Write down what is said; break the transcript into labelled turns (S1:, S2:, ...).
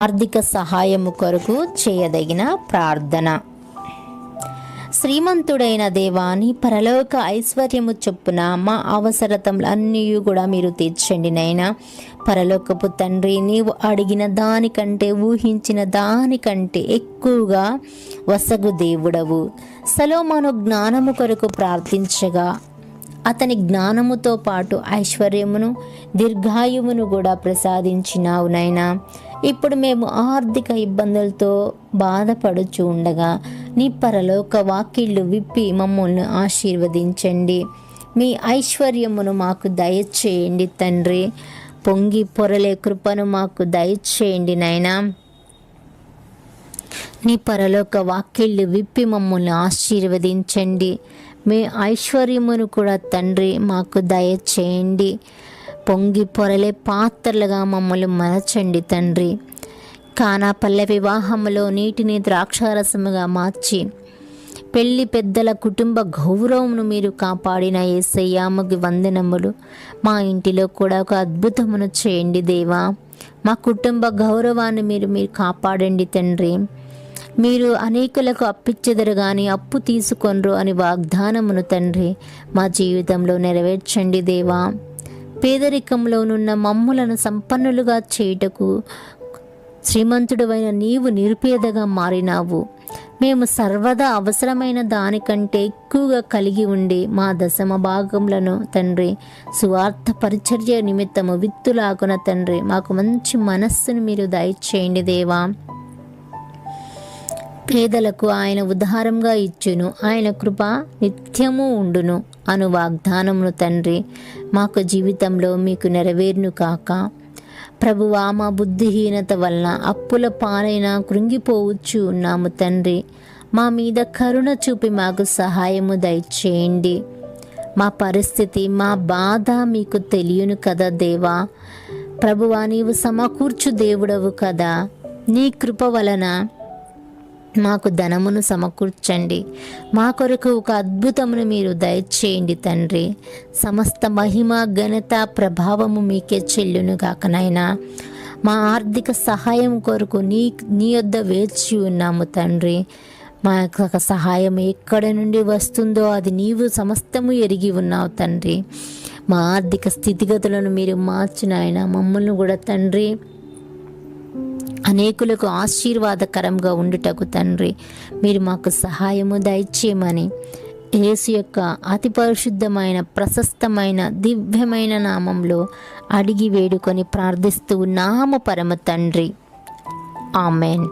S1: ఆర్థిక సహాయము కొరకు చేయదగిన ప్రార్థన. శ్రీమంతుడైన దేవా, నీ పరలోక ఐశ్వర్యము చొప్పున మా అవసరతలన్నీ కూడా మీరు తీర్చండి నైనా. పరలోకపు తండ్రి, నీవు అడిగిన దానికంటే ఊహించిన దానికంటే ఎక్కువగా వసగు దేవుడవు. సొలొమోను జ్ఞానము కొరకు ప్రార్థించగా అతని జ్ఞానముతో పాటు ఐశ్వర్యమును దీర్ఘాయువును కూడా ప్రసాదించినావు నైనా. ఇప్పుడు మేము ఆర్థిక ఇబ్బందులతో బాధపడుచు ఉండగా నీ పరలోక వాకిళ్ళు విప్పి మమ్మల్ని ఆశీర్వదించండి. మీ ఐశ్వర్యమును మాకు దయచేయండి తండ్రి. పొంగి పొరలే కృపను మాకు దయచేయండి నైనా. నీ పరలోక వాకిళ్ళు విప్పి మమ్మల్ని ఆశీర్వదించండి. మీ ఐశ్వర్యమును కూడా తండ్రి మాకు దయచేయండి. పొంగి పొరలే పాత్రలుగా మమ్మల్ని మలచండి తండ్రి. కానా పల్లె వివాహములో నీటిని ద్రాక్షారసముగా మార్చి పెళ్లి పెద్దల కుటుంబ గౌరవమును మీరు కాపాడిన యేసయ్యాముకి వందనములు. మా ఇంటిలో కూడా ఒక అద్భుతమును చేయండి దేవా. మా కుటుంబ గౌరవాన్ని మీరు కాపాడండి తండ్రి. మీరు అనేకులకు అప్పిచ్చెదరు కానీ అప్పు తీసుకొనరు అని వాగ్దానమును తండ్రి మా జీవితంలో నెరవేర్చండి దేవా. పేదరికంలోనున్న మమ్ములను సంపన్నులుగా చేయుటకు శ్రీమంతుడవైన నీవు నిరుపేదగా మారినావు. మేము సర్వదా అవసరమైన దానికంటే ఎక్కువగా కలిగి ఉండి మా దశమ భాగములను తండ్రి సువార్త పరిచర్య నిమిత్తము విత్తులాగున తండ్రి మాకు మంచి మనస్సును మీరు దయచేయండి దేవా. పేదలకు ఆయన ఉదారంగా ఇచ్చును, ఆయన కృప నిత్యము ఉండును అను వాగ్దానమును తండ్రి మాకు జీవితంలో మీకు నెరవేరును కాక. ప్రభువా, మా బుద్ధిహీనత వలన అప్పుల పాలైన కృంగిపోవచ్చు ఉన్నాము తండ్రి. మా మీద కరుణ చూపి మాకు సహాయము దయచేయండి. మా పరిస్థితి, మా బాధ మీకు తెలియను కదా దేవా. ప్రభువా, నీవు సమకూర్చు దేవుడవు కదా. నీ కృప వలన మాకు ధనమును సమకూర్చండి. మా కొరకు ఒక అద్భుతమును మీరు దయచేయండి తండ్రి. సమస్త మహిమ ఘనత ప్రభావము మీకే చెల్లును కాకనైనా. మా ఆర్థిక సహాయం కొరకు నీ యొద్ద వేచి ఉన్నాము తండ్రి. మా యొక్క సహాయం ఎక్కడ నుండి వస్తుందో అది నీవు సమస్తము ఎరిగి ఉన్నావు తండ్రి. మా ఆర్థిక స్థితిగతులను మీరు మార్చిన ఆయన మమ్మల్ని కూడా తండ్రి అనేకులకు ఆశీర్వాదకరంగా ఉండుటకు తండ్రి మీరు మాకు సహాయము దయచేయమని యేసు యొక్క అతి పరిశుద్ధమైన ప్రశస్తమైన దివ్యమైన నామంలో అడిగి వేడుకొని ప్రార్థిస్తూ ఉన్నాము పరమ తండ్రి. ఆమెన్.